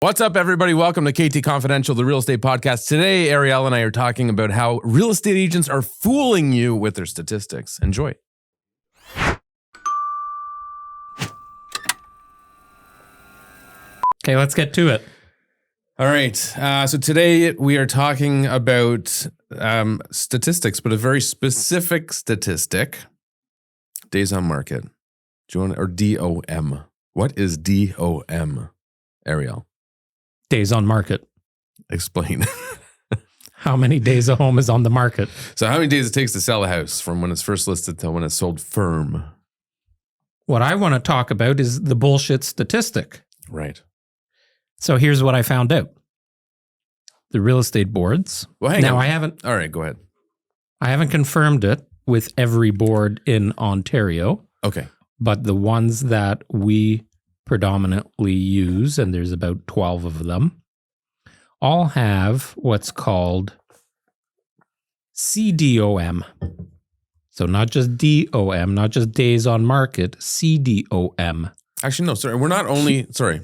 What's up, everybody? Welcome to KT Confidential, the real estate podcast. Today, Ariel and I are talking about how real estate agents are fooling you with their statistics. Enjoy. Okay, let's get to it. All right. So today we are talking about statistics, but a very specific statistic. Days on market. Do you want, or DOM. What is DOM, Ariel? Days on market. Explain. How many days a home is on the market? So how many days it takes to sell a house from when it's first listed till when it's sold firm? What I want to talk about is the bullshit statistic. Right. So here's what I found out. The real estate boards. Well, hang on. I haven't. All right, go ahead. I haven't confirmed it with every board in Ontario. Okay. But the ones that we predominantly use, and there's about 12 of them, all have what's called CDOM. So not just DOM, not just days on market, CDOM. Actually, no, sorry. We're not only, sorry.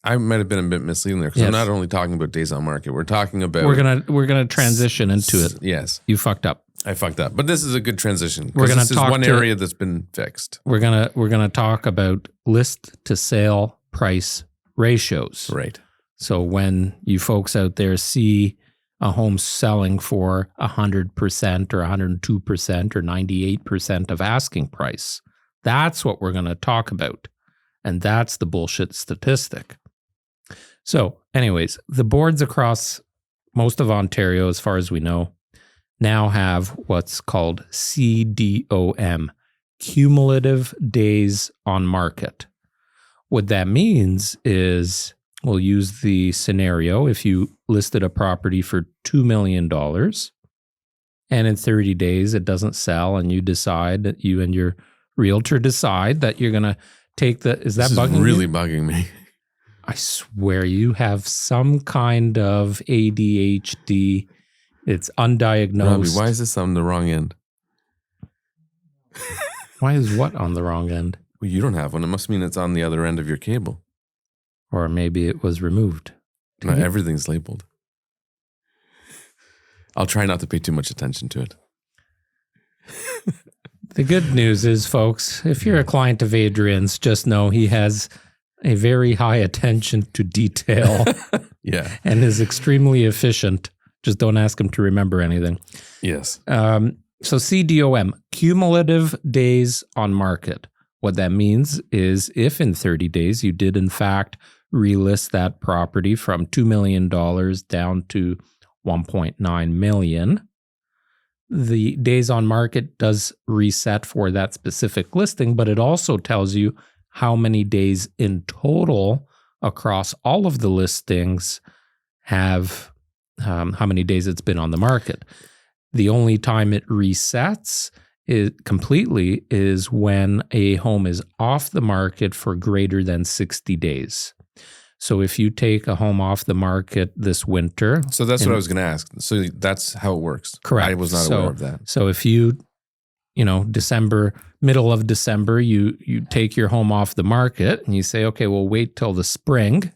I might have been a bit misleading there because Yes. I'm not only talking about days on market. We're talking about... We're gonna transition into it. Yes. You fucked up. I fucked up. But this is a good transition. We're gonna this is talk one to- area that's been fixed. We're gonna talk about list to sale price ratios. Right. So when you folks out there see a home selling for 100% or 102% or 98% of asking price, that's what we're gonna talk about. And that's the bullshit statistic. So anyways, the boards across most of Ontario, as far as we know, now have what's called CDOM, Cumulative Days on Market. What that means is, we'll use the scenario, if you listed a property for $2 million and in 30 days it doesn't sell and you decide that you and your realtor decide that you're going to take the, is that bugging really you? bugging me. I swear you have some kind of ADHD. It's undiagnosed. Robbie, why is this on the wrong end? Why is what on the wrong end? Well, you don't have one. It must mean it's on the other end of your cable. Or maybe it was removed. No, everything's labeled. I'll try not to pay too much attention to it. The good news is, folks, if you're a client of Adrian's, just know he has a very high attention to detail. Yeah. And is extremely efficient. Just don't ask him to remember anything. Yes. So CDOM, Cumulative Days on Market. What that means is if in 30 days you did in fact relist that property from $2 million down to 1.9 million, the days on market does reset for that specific listing, but it also tells you how many days in total across all of the listings have, how many days it's been on the market. The only time it resets completely is when a home is off the market for greater than 60 days. So if you take a home off the market this winter. So that's what I was going to ask. So that's how it works. Correct. I was not aware of that. So if you December, middle of December, you take your home off the market and you say, okay, we'll wait till the spring,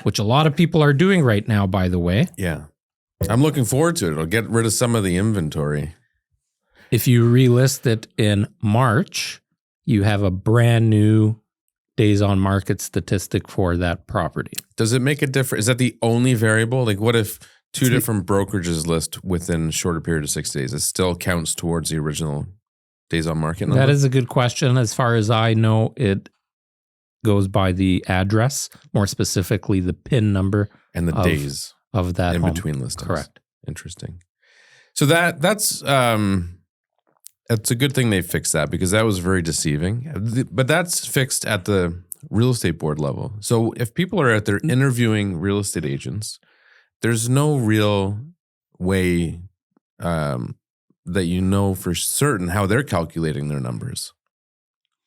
which a lot of people are doing right now, by the way. Yeah. I'm looking forward to it. It'll get rid of some of the inventory. If you relist it in March, you have a brand new days on market statistic for that property. Does it make a difference? Is that the only variable? Like what if two different brokerages list within a shorter period of 6 days? It still counts towards the original days on market number? That is a good question. As far as I know, it goes by the address, more specifically the PIN number. And the days of that in home. between listings. Correct. Interesting. So that's a good thing they fixed that because that was very deceiving. But that's fixed at the real estate board level. So if people are out there interviewing real estate agents, there's no real way that you know for certain how they're calculating their numbers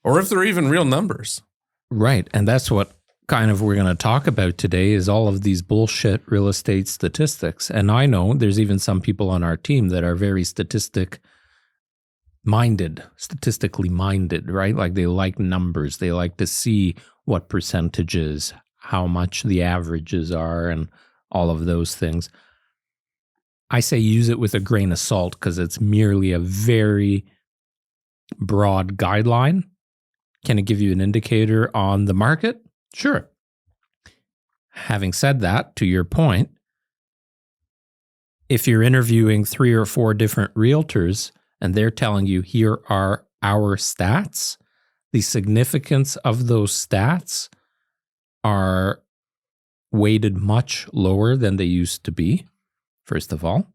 or if they're even real numbers. Right. And that's what kind of we're going to talk about today is all of these bullshit real estate statistics. And I know there's even some people on our team that are very statistically minded, right? Like they like numbers. They like to see what percentages, how much the averages are and all of those things. I say use it with a grain of salt because it's merely a very broad guideline. Can it give you an indicator on the market? Sure. Having said that, to your point, if you're interviewing 3 or 4 different realtors and they're telling you, here are our stats, the significance of those stats are weighted much lower than they used to be, first of all,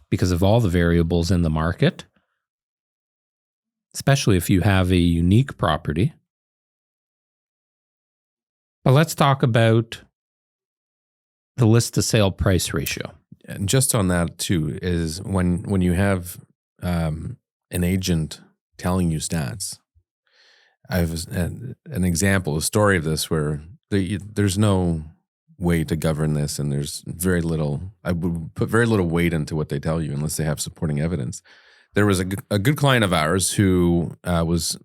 because of all the variables in the market, especially if you have a unique property. But let's talk about the list to sale price ratio. And just on that too, is when you have an agent telling you stats. I have an example, a story of this where there's no way to govern this, and there's very little. I would put very little weight into what they tell you unless they have supporting evidence. There was a good client of ours who was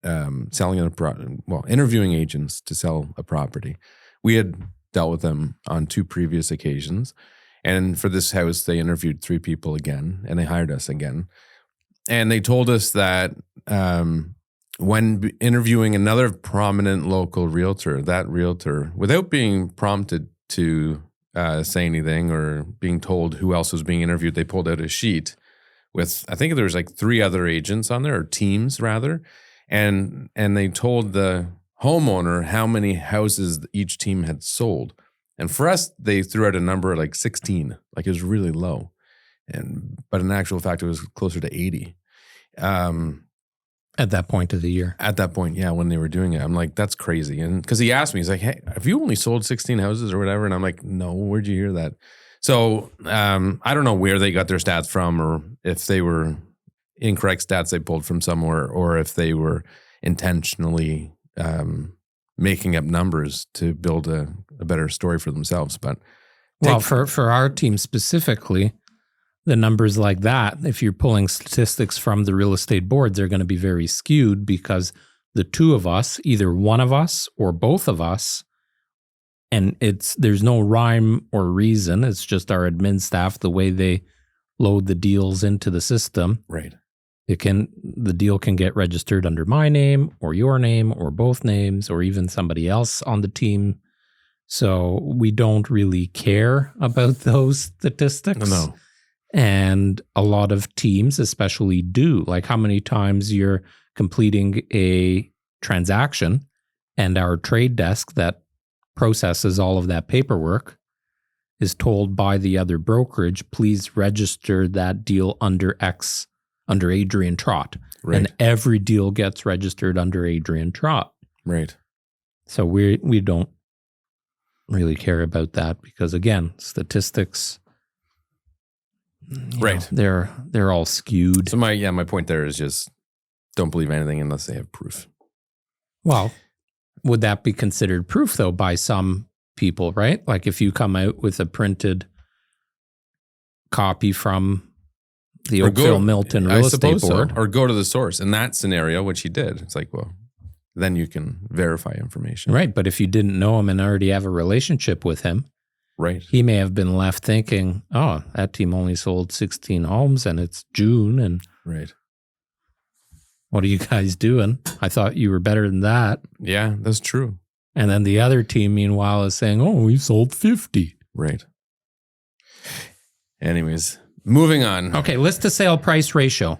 interviewing agents to sell a property. We had dealt with them on 2 previous occasions. And for this house, they interviewed 3 people again, and they hired us again. And they told us that when interviewing another prominent local realtor, that realtor, without being prompted to say anything or being told who else was being interviewed, they pulled out a sheet with, I think there was like 3 other agents on there, or teams rather. And they told the homeowner how many houses each team had sold. And for us, they threw out a number like 16, like it was really low. But in actual fact, it was closer to 80. At that point of the year. At that point, yeah, when they were doing it. I'm like, that's crazy. And because he asked me, he's like, hey, have you only sold 16 houses or whatever? And I'm like, no, where'd you hear that? So I don't know where they got their stats from, or if they were incorrect stats they pulled from somewhere, or if they were intentionally making up numbers to build a better story for themselves. But for our team specifically, the numbers like that, if you're pulling statistics from the real estate board, they're going to be very skewed because the 2 of us, either one of us or both of us, and there's no rhyme or reason. It's just our admin staff, the way they load the deals into the system. Right. The deal can get registered under my name or your name or both names or even somebody else on the team. So we don't really care about those statistics. No. And a lot of teams especially do. Like how many times you're completing a transaction and our trade desk that processes all of that paperwork is told by the other brokerage, please register that deal under Adrian Trott. Right. And every deal gets registered under Adrian Trott. Right. So we don't really care about that because, again, statistics, right, they're all skewed. So my point there is just don't believe anything unless they have proof. Well, would that be considered proof though by some people, right? Like if you come out with a printed copy from the Oakville Milton Real Estate Board. Or go to the source. In that scenario, which he did, it's like, well, then you can verify information. Right, but if you didn't know him and already have a relationship with him, right, he may have been left thinking, oh, that team only sold 16 homes and it's June and right. What are you guys doing? I thought you were better than that. Yeah, that's true. And then the other team, meanwhile, is saying, oh, we sold 50. Right. Anyways, moving on. Okay, list to sale price ratio.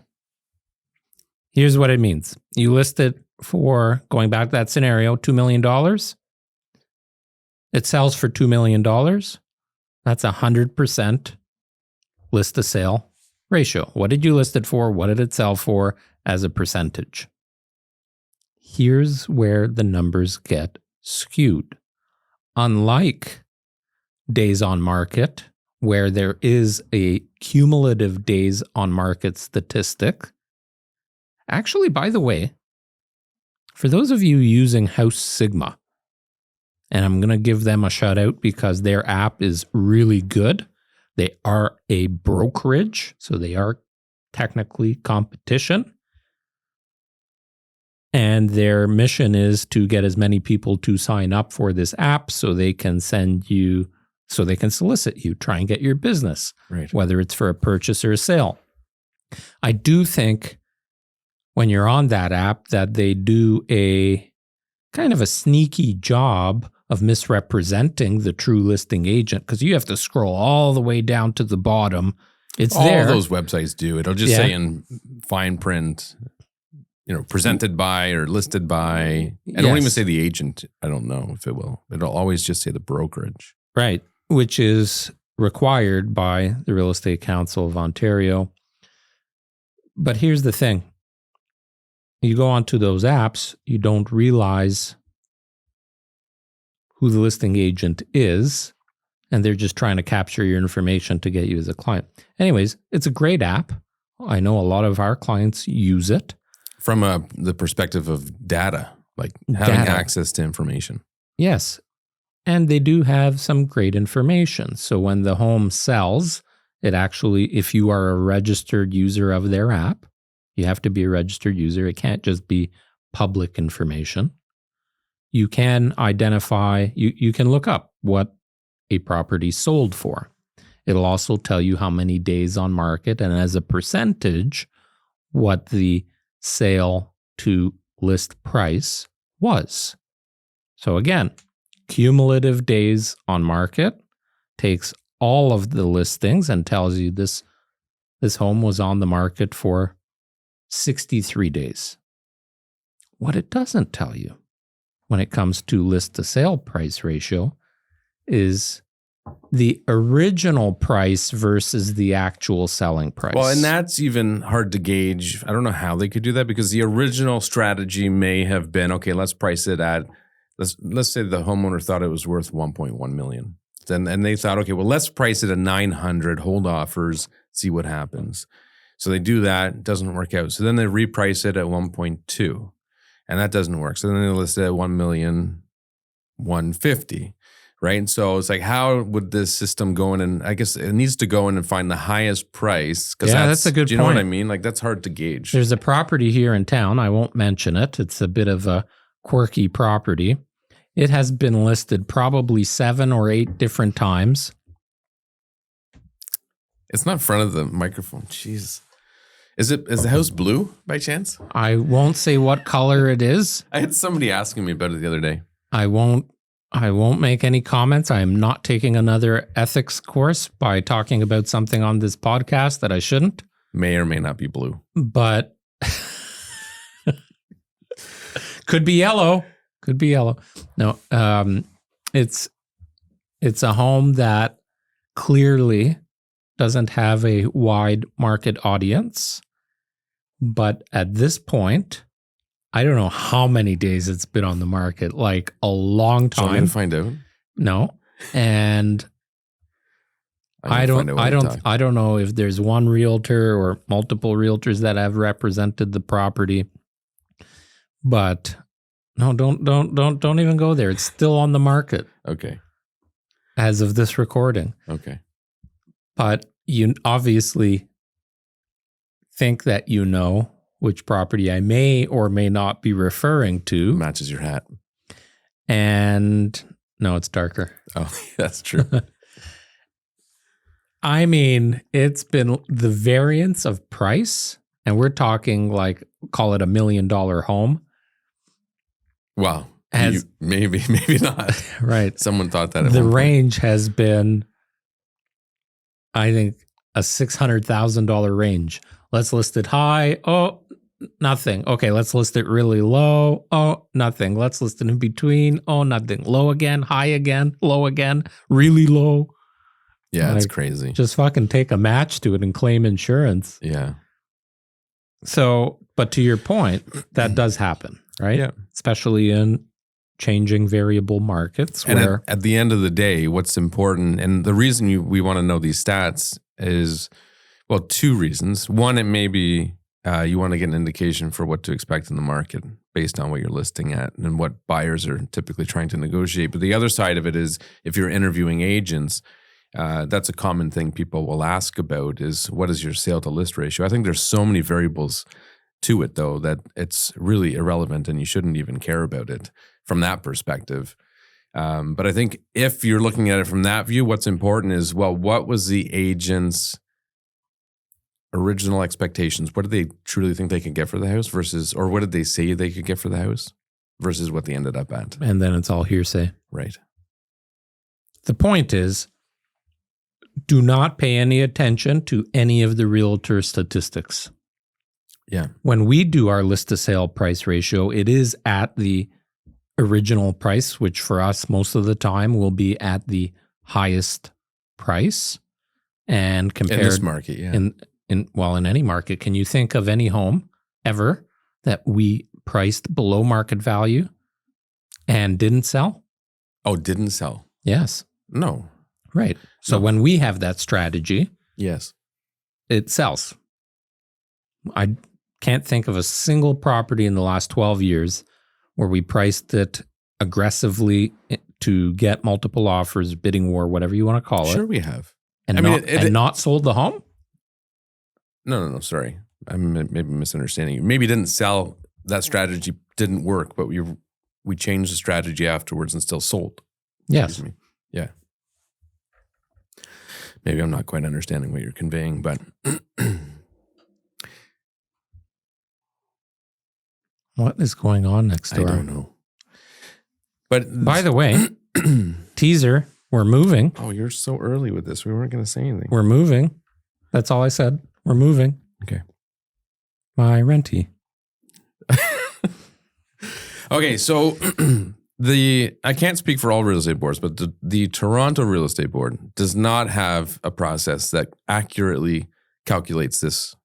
Here's what it means. You list it for, going back to that scenario, $2 million. It sells for $2 million. That's 100% list to sale ratio. What did you list it for? What did it sell for as a percentage? Here's where the numbers get skewed. Unlike days on market, where there is a cumulative days on market statistic. Actually, by the way, for those of you using House Sigma, and I'm going to give them a shout out because their app is really good. They are a brokerage, so they are technically competition. And their mission is to get as many people to sign up for this app so they can solicit you, try and get your business, Right. whether it's for a purchase or a sale. I do think when you're on that app that they do a kind of a sneaky job of misrepresenting the true listing agent, because you have to scroll all the way down to the bottom. It's all there. those websites do. It'll just say in fine print, presented by or listed by. I don't even say the agent. I don't know if it will. It'll always just say the brokerage. Right, which is required by the Real Estate Council of Ontario. But here's the thing. You go onto those apps, you don't realize who the listing agent is, and they're just trying to capture your information to get you as a client. Anyways, it's a great app. I know a lot of our clients use it. From the perspective of data, like having access to information. Yes. And they do have some great information. So when the home sells, it actually, if you are a registered user of their app, you have to be a registered user. It can't just be public information. You can identify, you can look up what a property sold for. It'll also tell you how many days on market and as a percentage, what the sale to list price was. So again, cumulative days on market takes all of the listings and tells you this home was on the market for 63 days. What it doesn't tell you when it comes to list to sale price ratio is the original price versus the actual selling price. Well, and that's even hard to gauge. I don't know how they could do that because the original strategy may have been, okay, let's price it at, let's say the homeowner thought it was worth 1.1 million. And they thought, okay, well, let's price it at 900, hold offers, see what happens. So they do that, it doesn't work out. So then they reprice it at 1.2 and that doesn't work. So then they list it at 1,150,000. Right. And so it's like, how would this system go in? And I guess it needs to go in and find the highest price. Yeah, that's a good point. Do you know what I mean? Like, that's hard to gauge. There's a property here in town. I won't mention it. It's a bit of a quirky property. It has been listed probably 7 or 8 different times. It's not in front of the microphone. Jeez. Is the house blue by chance? I won't say what color it is. I had somebody asking me about it the other day. I won't make any comments. I am not taking another ethics course by talking about something on this podcast that I shouldn't. May or may not be blue. But could be yellow. Could be yellow. No, it's a home that clearly doesn't have a wide market audience. But at this point, I don't know how many days it's been on the market, like a long time. So I'm going to find out. No. And I don't know if there's one realtor or multiple realtors that have represented the property. But no, don't even go there. It's still on the market. Okay. As of this recording. Okay. But you obviously think that you know which property I may or may not be referring to. Matches your hat. And no, it's darker. Oh, that's true. I mean, it's been the variance of price, and we're talking like, call it $1 million home. Wow. Maybe not. Right. Someone thought that. The range has been, I think, a $600,000 range. Let's list it high. Oh, nothing. Okay, let's list it really low. Oh, nothing. Let's list it in between. Oh, nothing. Low again, high again, low again, really low. Yeah, it's crazy. Just fucking take a match to it and claim insurance. Yeah. So, but to your point, that does happen, right? Yeah. Especially in changing variable markets. And at the end of the day, what's important, and the reason we want to know these stats is, well, 2 reasons. One, it may be you want to get an indication for what to expect in the market based on what you're listing at and what buyers are typically trying to negotiate. But the other side of it is if you're interviewing agents, that's a common thing people will ask about is what is your sale to list ratio? I think there's so many variables to it, though, that it's really irrelevant and you shouldn't even care about it from that perspective. But I think if you're looking at it from that view, what's important is, well, what was the agent's original expectations? What did they truly think they could get for the house versus, or what did they say they could get for the house versus what they ended up at? And then it's all hearsay. Right. The point is, do not pay any attention to any of the realtor statistics. Yeah. When we do our list to sale price ratio, it is at the original price, which for us most of the time will be at the highest price. And compared in this market, yeah. In any market, can you think of any home ever that we priced below market value and didn't sell? Oh, didn't sell? Yes. No. Right. So when we have that strategy, yes, it sells. I can't think of a single property in the last 12 years where we priced it aggressively to get multiple offers, bidding war, whatever you want to call it. Sure, we have. And not sold the home? No. Sorry. I'm maybe misunderstanding you. Maybe it didn't sell. That strategy didn't work, but we changed the strategy afterwards and still sold. Yes. Excuse me. Yeah. Maybe I'm not quite understanding what you're conveying, but what is going on next door? I don't know. But by the way, teaser, we're moving. Oh, you're so early with this. We weren't going to say anything. We're moving. That's all I said. We're moving. Okay. My renty. Okay, so I can't speak for all real estate boards, but the Toronto Real Estate Board does not have a process that accurately calculates this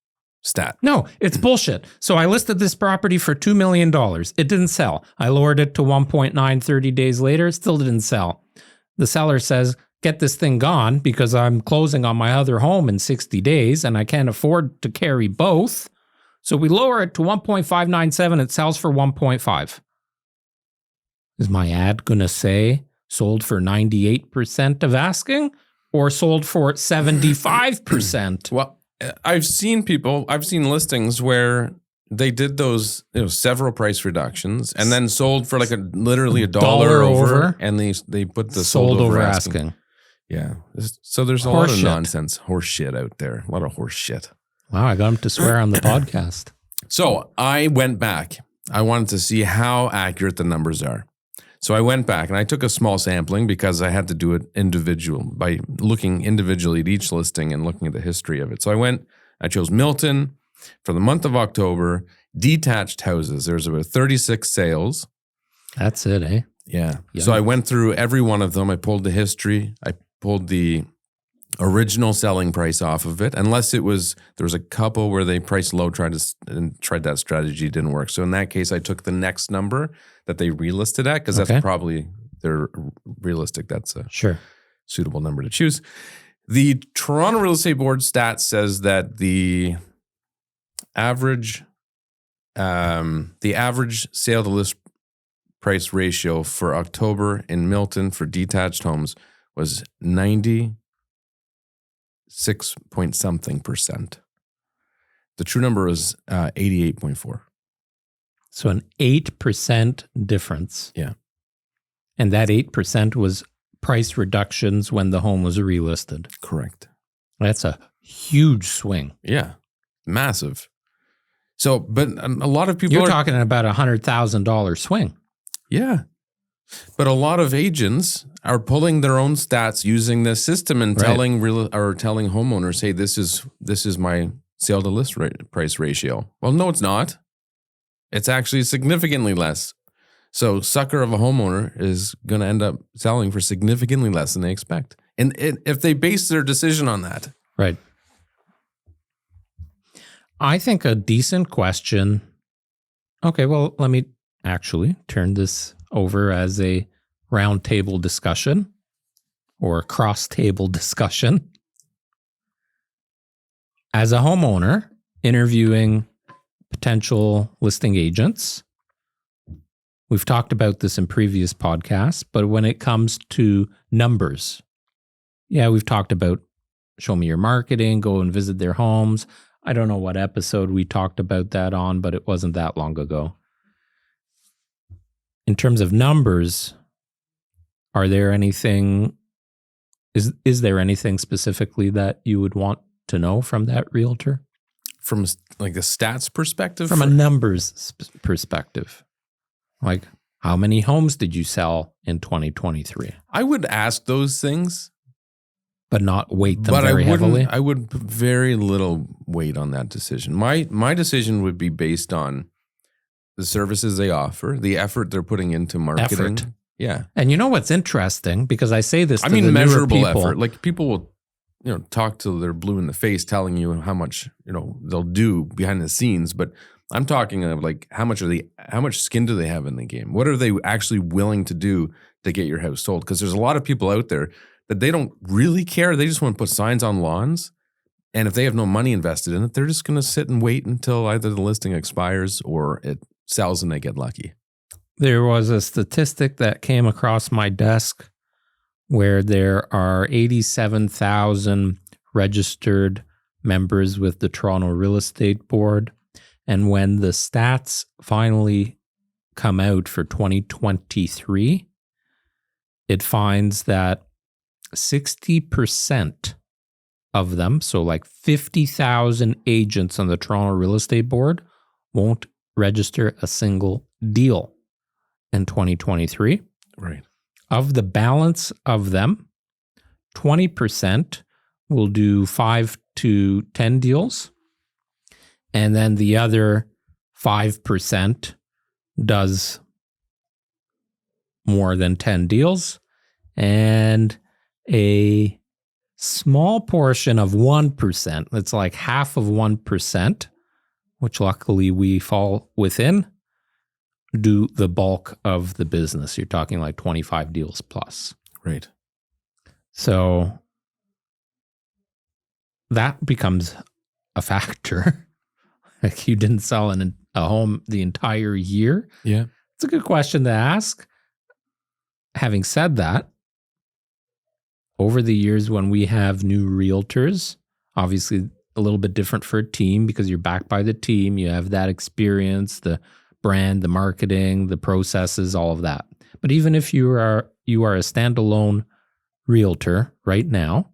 stat. No, it's bullshit. So I listed this property for $2 million. It didn't sell. I lowered it to 1.9 30 days later. Still didn't sell. The seller says, get this thing gone because I'm closing on my other home in 60 days and I can't afford to carry both. So we lower it to 1.597. It sells for 1.5. Is my ad going to say sold for 98% of asking or sold for 75%? Well, I've seen listings where they did those, several price reductions and then sold for like literally $1 over, and they put the sold over asking. Yeah. So there's a lot of nonsense, horse shit out there. A lot of horse shit. Wow, I got him to swear on the podcast. So I went back. I wanted to see how accurate the numbers are. So I went back and I took a small sampling because I had to do it by looking individually at each listing and looking at the history of it. So I chose Milton for the month of October, detached houses. There's about 36 sales. That's it, eh? Yeah. So I went through every one of them. I pulled the history. I pulled the original selling price off of it, unless there was a couple where they priced low, tried that strategy, didn't work. So in that case, I took the next number that they relisted at, because that's probably they're realistic. That's a suitable number to choose. The Toronto Real Estate Board stat says that the average sale to list price ratio for October in Milton for detached homes was 96.something%. The true number was 88.4. So an 8% difference. Yeah. And that 8% was price reductions when the home was relisted. Correct. That's a huge swing. Yeah. Massive. So, but a lot of people You're talking about $100,000 swing. Yeah. But a lot of agents are pulling their own stats using this system and telling homeowners, hey, this is my sale to list price ratio. Well, no, it's not. It's actually significantly less. So sucker of a homeowner is going to end up selling for significantly less than they expect. And if they base their decision on that. Right. I think a decent question. Okay, well, let me actually turn this over as a round table discussion or a cross table discussion. As a homeowner interviewing potential listing agents, we've talked about this in previous podcasts, but when it comes to numbers, we've talked about show me your marketing, go and visit their homes. I don't know what episode we talked about that on, but it wasn't that long ago. In terms of numbers, are there anything, is there anything specifically that you would want to know from that realtor? From like a stats perspective? From a numbers perspective. Like, how many homes did you sell in 2023? I would ask those things. But not weight them very heavily? I would put very little weight on that decision. My decision would be based on the services they offer, the effort they're putting into marketing. Effort. Yeah. And you know what's interesting? Because I say this to the measurable newer people. effort. Like people will, talk till they're blue in the face telling you how much, they'll do behind the scenes. But I'm talking of like how much skin do they have in the game? What are they actually willing to do to get your house sold? Because there's a lot of people out there that they don't really care. They just want to put signs on lawns. And if they have no money invested in it, they're just going to sit and wait until either the listing expires or it sells and they get lucky. There was a statistic that came across my desk where there are 87,000 registered members with the Toronto Real Estate Board. And when the stats finally come out for 2023, it finds that 60% of them, so like 50,000 agents on the Toronto Real Estate Board, won't register a single deal in 2023. Right. Of the balance of them, 20% will do 5 to 10 deals. And then the other 5% does more than 10 deals. And a small portion of 1%, that's like half of 1%, which luckily we fall within, do the bulk of the business. You're talking like 25 deals plus. Right. So that becomes a factor. Like you didn't sell a home the entire year. Yeah. It's a good question to ask. Having said that, over the years when we have new realtors, obviously a little bit different for a team because you're backed by the team. You have that experience, the brand, the marketing, the processes, all of that. But even if you are a standalone realtor right now,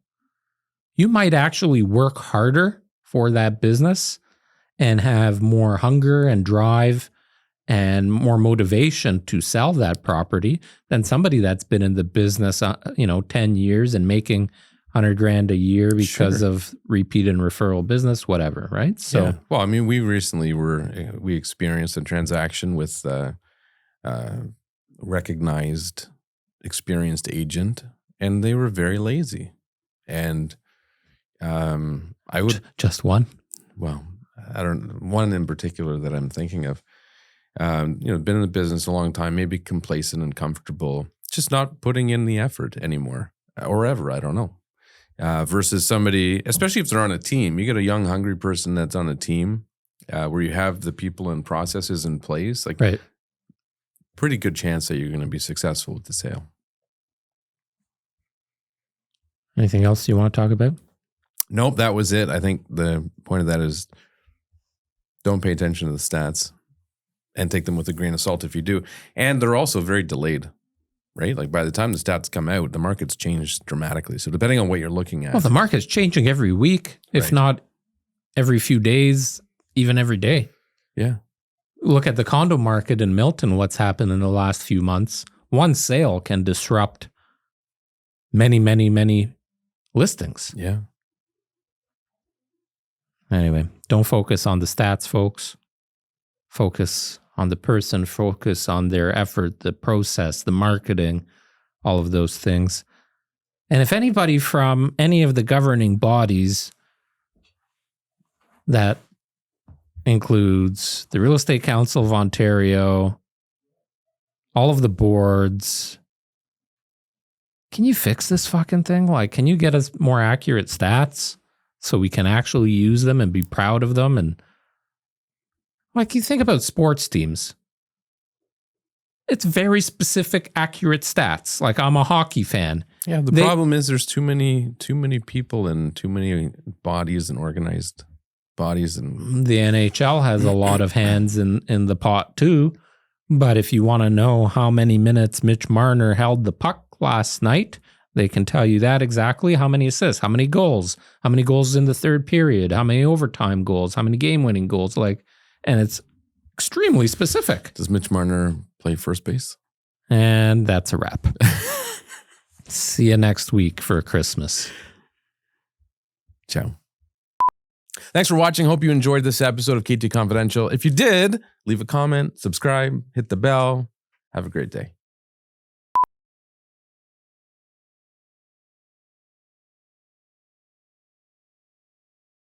you might actually work harder for that business and have more hunger and drive and more motivation to sell that property than somebody that's been in the business, 10 years and making $100,000 a year because of repeat and referral business, whatever, right? So, yeah. Well, I mean, we recently we experienced a transaction with recognized, experienced agent, and they were very lazy. And I would just one. Well, I don't one in particular that I'm thinking of. Been in the business a long time, maybe complacent and comfortable, just not putting in the effort anymore, or ever. I don't know. Versus somebody, especially if they're on a team, you get a young, hungry person that's on a team where you have the people and processes in place. Like, right. Pretty good chance that you're going to be successful with the sale. Anything else you want to talk about? Nope, that was it. I think the point of that is don't pay attention to the stats and take them with a grain of salt if you do. And they're also very delayed, right? Like by the time the stats come out, the market's changed dramatically. So depending on what you're looking at. Well, the market's changing every week, if not every few days, even every day. Yeah. Look at the condo market in Milton, what's happened in the last few months. One sale can disrupt many, many, many listings. Yeah. Anyway, don't focus on the stats, folks. Focus on the person, focus on their effort, the process, the marketing, all of those things. And if anybody from any of the governing bodies that includes the Real Estate Council of Ontario, all of the boards, can you fix this fucking thing? Like, can you get us more accurate stats so we can actually use them and be proud of them? And like, you think about sports teams. It's very specific, accurate stats. Like, I'm a hockey fan. Yeah, the problem is there's too many people and too many bodies and organized bodies. And The NHL has a lot of hands in the pot too. But if you want to know how many minutes Mitch Marner held the puck last night, they can tell you that exactly. How many assists, how many goals in the third period, how many overtime goals, how many game-winning goals, and it's extremely specific. Does Mitch Marner play first base? And that's a wrap. See you next week for Christmas. Ciao. Thanks for watching. Hope you enjoyed this episode of K2 Confidential. If you did, leave a comment, subscribe, hit the bell. Have a great day.